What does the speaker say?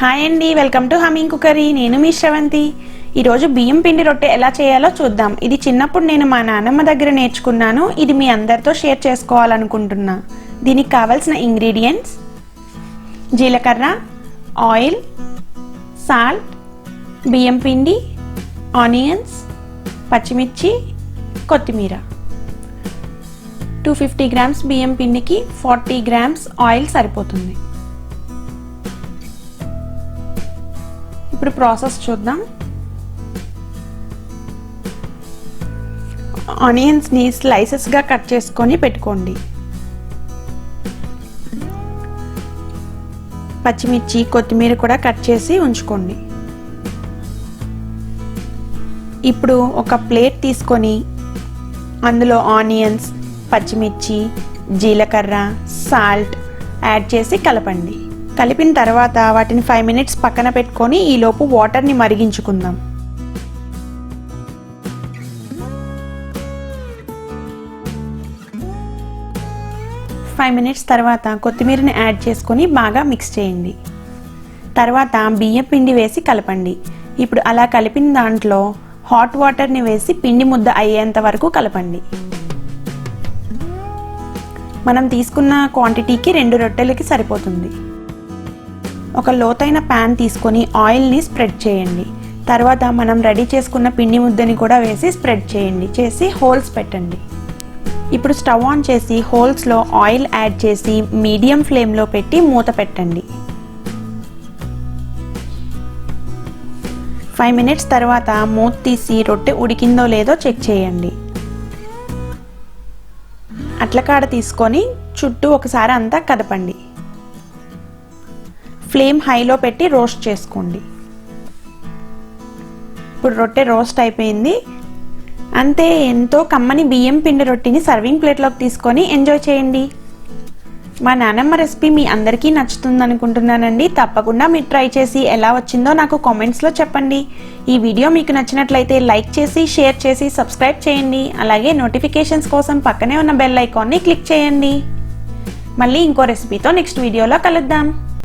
Hi అండి, welcome to humming cookery. నేను మీ శ్రవంతి. ఈరోజు బియ్యం పిండి రొట్టె ఎలా చేయాలో చూద్దాం. ఇది చిన్నప్పుడు నేను మా నాన్నమ్మ దగ్గర నేర్చుకున్నాను. ఇది మీ అందరితో షేర్ చేసుకోవాలనుకుంటున్నా. దీనికి కావాల్సిన ఇంగ్రీడియంట్స్: జీలకర్ర, ఆయిల్, సాల్ట్, బియ్యం పిండి, ఆనియన్స్, పచ్చిమిర్చి, కొత్తిమీర. 250 గ్రామ్స్ బియ్యం పిండికి 40 గ్రామ్స్ ఆయిల్ సరిపోతుంది. ఇప్పుడు ప్రాసెస్ చూద్దాం. ఆనియన్స్ని స్లైసెస్గా కట్ చేసుకొని పెట్టుకోండి. పచ్చిమిర్చి, కొత్తిమీర కూడా కట్ చేసి ఉంచుకోండి. ఇప్పుడు ఒక ప్లేట్ తీసుకొని అందులో ఆనియన్స్, పచ్చిమిర్చి, జీలకర్ర, సాల్ట్ యాడ్ చేసి కలపండి. కలిపిన తర్వాత వాటిని 5 మినిట్స్ పక్కన పెట్టుకొని ఈలోపు వాటర్ని మరిగించుకుందాం. ఫైవ్ మినిట్స్ తర్వాత కొత్తిమీరని యాడ్ చేసుకొని బాగా మిక్స్ చేయండి. తర్వాత బియ్యం పిండి వేసి కలపండి. ఇప్పుడు అలా కలిపిన దాంట్లో హాట్ వాటర్ని వేసి పిండి ముద్ద అయ్యేంత వరకు కలపండి. మనం తీసుకున్న క్వాంటిటీకి 2 రొట్టెలకి సరిపోతుంది. ఒక లోతైన ప్యాన్ తీసుకొని ఆయిల్ని స్ప్రెడ్ చేయండి. తర్వాత మనం రెడీ చేసుకున్న పిండి ముద్దని కూడా వేసి స్ప్రెడ్ చేయండి. చేసి హోల్స్ పెట్టండి. ఇప్పుడు స్టవ్ ఆన్ చేసి హోల్స్లో ఆయిల్ యాడ్ చేసి మీడియం ఫ్లేమ్లో పెట్టి మూత పెట్టండి. 5 మినిట్స్ తర్వాత మూత తీసి రొట్టె ఉడికిందో లేదో చెక్ చేయండి. అట్లకాడ తీసుకొని చుట్టూ ఒకసారి అంతా కదపండి. ఫ్లేమ్ హైలో పెట్టి రోస్ట్ చేసుకోండి. ఇప్పుడు రొట్టె రోస్ట్ అయిపోయింది. అంతే, ఎంతో కమ్మని బియ్యం పిండి రొట్టెని సర్వింగ్ ప్లేట్లోకి తీసుకొని ఎంజాయ్ చేయండి. మా నానమ్మ రెసిపీ మీ అందరికీ నచ్చుతుంది అనుకుంటున్నానండి. తప్పకుండా మీరు ట్రై చేసి ఎలా వచ్చిందో నాకు కామెంట్స్లో చెప్పండి. ఈ వీడియో మీకు నచ్చినట్లయితే లైక్ చేసి, షేర్ చేసి, సబ్స్క్రైబ్ చేయండి. అలాగే నోటిఫికేషన్స్ కోసం పక్కనే ఉన్న బెల్ ఐకాన్ని క్లిక్ చేయండి. మళ్ళీ ఇంకో రెసిపీతో నెక్స్ట్ వీడియోలో కలుద్దాం.